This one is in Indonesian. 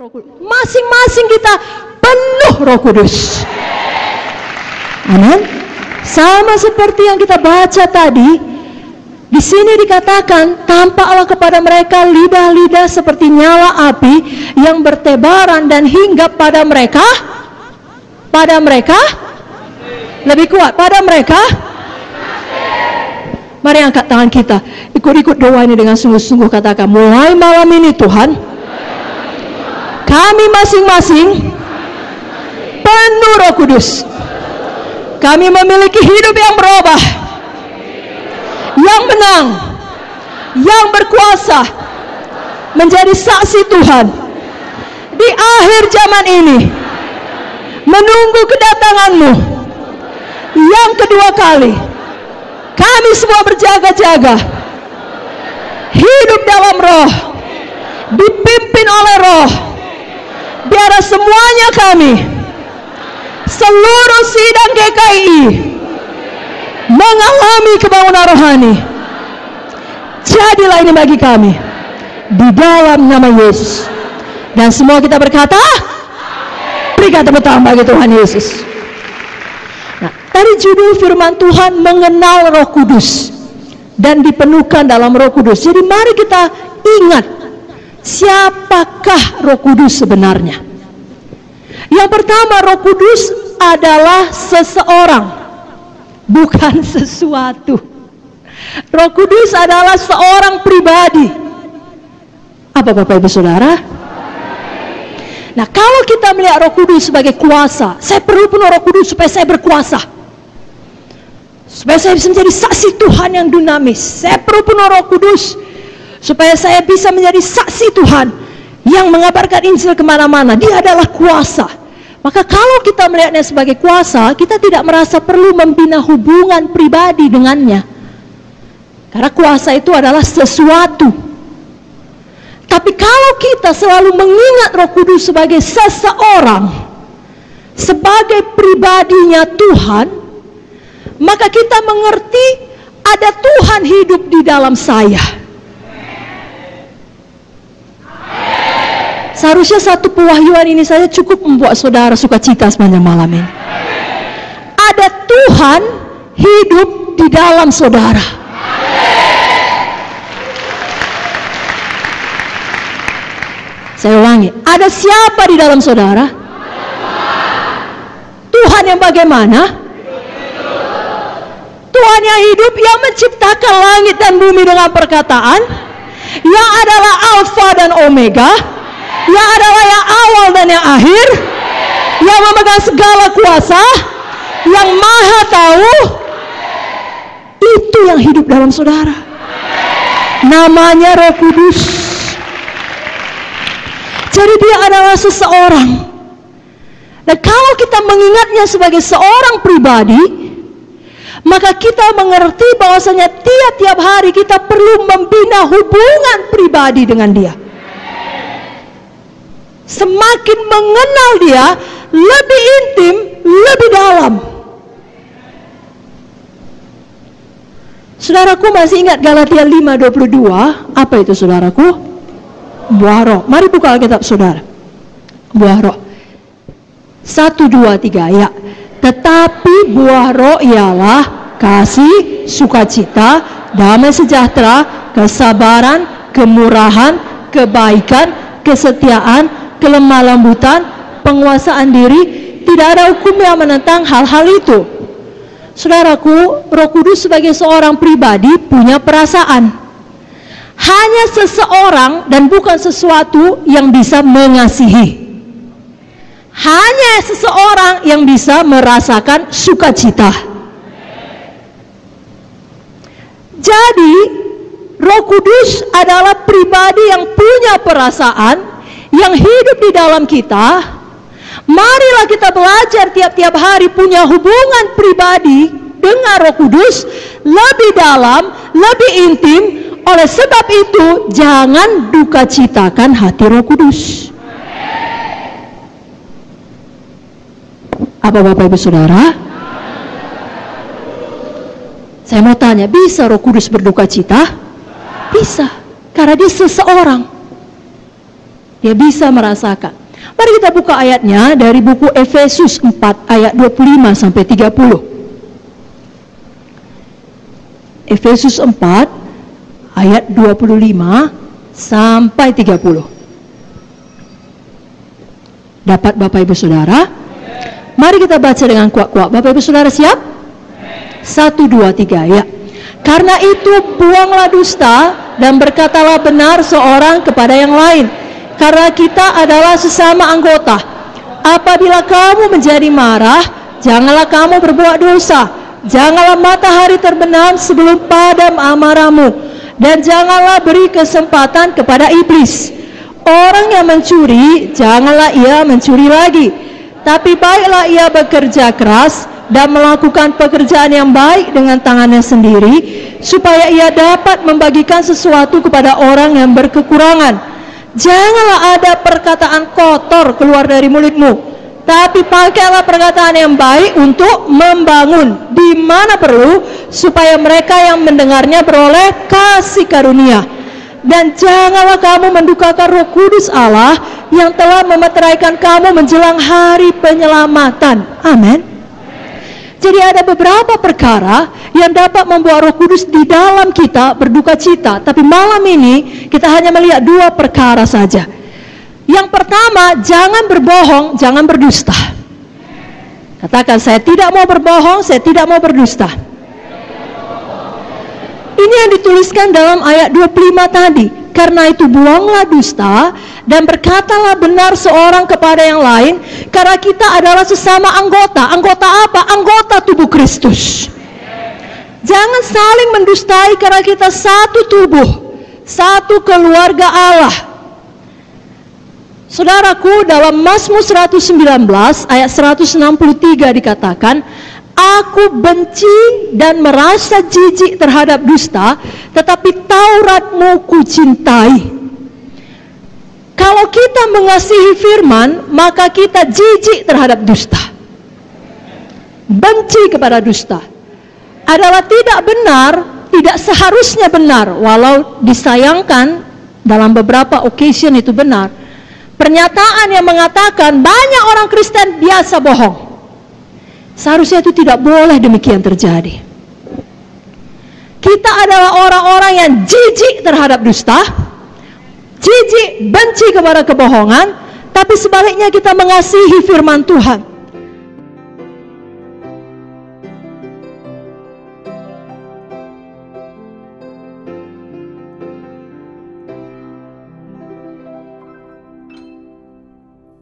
Roh Kudus. Masing-masing kita penuh Roh Kudus. Amin. Sama seperti yang kita baca tadi, di sini dikatakan tampaklah kepada mereka lidah-lidah seperti nyala api yang bertebaran dan hinggap pada mereka lebih kuat pada mereka. Mari angkat tangan kita, ikut-ikut doa ini dengan sungguh-sungguh, katakan, mulai malam ini Tuhan, kami masing-masing penuh Roh Kudus. Kami memiliki hidup yang berubah, yang menang, yang berkuasa, menjadi saksi Tuhan di akhir zaman ini, menunggu kedatangan-Mu yang kedua kali. Kami semua berjaga-jaga, hidup dalam Roh, dipimpin oleh Roh. Biarlah semuanya kami, seluruh sidang GKI, mengalami kebangunan rohani. Jadilah ini bagi kami, di dalam nama Yesus. Dan semua kita berkata, berikan tepuk tangan bagi Tuhan Yesus. Nah, tadi judul firman Tuhan mengenal Roh Kudus dan dipenuhkan dalam Roh Kudus. Jadi mari kita ingat, siapakah Roh Kudus sebenarnya? Yang pertama, Roh Kudus adalah seseorang, bukan sesuatu. Roh Kudus adalah seorang pribadi. Apa Bapak Ibu Saudara? Nah, kalau kita melihat Roh Kudus sebagai kuasa, saya perlu penuh Roh Kudus supaya saya berkuasa, supaya saya bisa menjadi saksi Tuhan yang dinamis. Saya perlu penuh Roh Kudus supaya saya bisa menjadi saksi Tuhan yang mengabarkan Injil kemana-mana. Dia adalah kuasa. Maka kalau kita melihatnya sebagai kuasa, kita tidak merasa perlu membina hubungan pribadi dengannya, karena kuasa itu adalah sesuatu. Tapi kalau kita selalu mengingat Roh Kudus sebagai seseorang, sebagai pribadinya Tuhan, maka kita mengerti ada Tuhan hidup di dalam saya. Seharusnya satu pewahyuan ini saja cukup membuat saudara sukacita sepanjang malam ini. Ada Tuhan hidup di dalam saudara. Saya ulangi, ada siapa di dalam saudara? Tuhan yang bagaimana? Tuhan yang hidup, yang menciptakan langit dan bumi dengan perkataan, yang adalah Alfa dan Omega, yang adalah yang awal dan yang akhir, yang memegang segala kuasa, yang maha tahu. Itu yang hidup dalam saudara. Namanya Roh Kudus. Jadi dia adalah seseorang. Dan kalau kita mengingatnya sebagai seorang pribadi, maka kita mengerti bahwasanya tiap-tiap hari kita perlu membina hubungan pribadi dengan dia. Semakin mengenal dia, lebih intim, lebih dalam. Saudaraku masih ingat Galatia 5:22? Apa itu saudaraku? Buah roh. Mari buka Alkitab saudara. Buah roh. 1, 2, 3 ya. Tetapi buah roh ialah kasih, sukacita, damai sejahtera, kesabaran, kemurahan, kebaikan, kesetiaan, kelemah lembutan, penguasaan diri. Tidak ada hukum yang menentang hal-hal itu. Saudaraku, Roh Kudus sebagai seorang pribadi punya perasaan. Hanya seseorang dan bukan sesuatu yang bisa mengasihi. Hanya seseorang yang bisa merasakan sukacita. Jadi, Roh Kudus adalah pribadi yang punya perasaan, yang hidup di dalam kita. Marilah kita belajar tiap-tiap hari punya hubungan pribadi dengan Roh Kudus lebih dalam, lebih intim. Oleh sebab itu, jangan duka citakan hati Roh Kudus. Apa Bapak Ibu Saudara? Saya mau tanya, bisa Roh Kudus berduka cita? Bisa, karena dia seseorang. Dia bisa merasakan. Mari kita buka ayatnya dari buku Efesus 4 ayat 25 sampai 30. Efesus 4 ayat 25 sampai 30. Dapat Bapak Ibu Saudara? Mari kita baca dengan kuat-kuat. Bapak Ibu Saudara siap? 1, 2, 3 ya. Karena itu buanglah dusta dan berkatalah benar seorang kepada yang lain, karena kita adalah sesama anggota. Apabila kamu menjadi marah, janganlah kamu berbuat dosa. Janganlah matahari terbenam sebelum padam amarahmu, dan janganlah beri kesempatan kepada iblis. Orang yang mencuri, janganlah ia mencuri lagi, tapi baiklah ia bekerja keras dan melakukan pekerjaan yang baik dengan tangannya sendiri, supaya ia dapat membagikan sesuatu kepada orang yang berkekurangan. Janganlah ada perkataan kotor keluar dari mulutmu, tapi pakailah perkataan yang baik untuk membangun di mana perlu, supaya mereka yang mendengarnya beroleh kasih karunia. Dan janganlah kamu mendukakan Roh Kudus Allah yang telah memeteraikan kamu menjelang hari penyelamatan. Amin. Jadi ada beberapa perkara yang dapat membuat Roh Kudus di dalam kita berduka cita. Tapi malam ini kita hanya melihat 2 perkara saja. Yang pertama, jangan berbohong, jangan berdusta. Katakan, saya tidak mau berbohong, saya tidak mau berdusta. Ini yang dituliskan dalam ayat 25 tadi. Karena itu buanglah dusta dan berkatalah benar seorang kepada yang lain, karena kita adalah sesama anggota. Anggota apa? Anggota tubuh Kristus. Jangan saling mendustai, karena kita satu tubuh, satu keluarga Allah. Saudaraku, dalam Mazmur 119 ayat 163 dikatakan, aku benci dan merasa jijik terhadap dusta, tetapi Tauratmu kucintai. Kalau kita mengasihi firman, maka kita jijik terhadap dusta. Benci kepada dusta adalah tidak benar, tidak seharusnya benar, walau disayangkan dalam beberapa occasion itu benar. Pernyataan yang mengatakan banyak orang Kristen biasa bohong, seharusnya itu tidak boleh demikian terjadi. Kita adalah orang-orang yang jijik terhadap dusta, jijik, benci kepada kebohongan, tapi sebaliknya kita mengasihi firman Tuhan.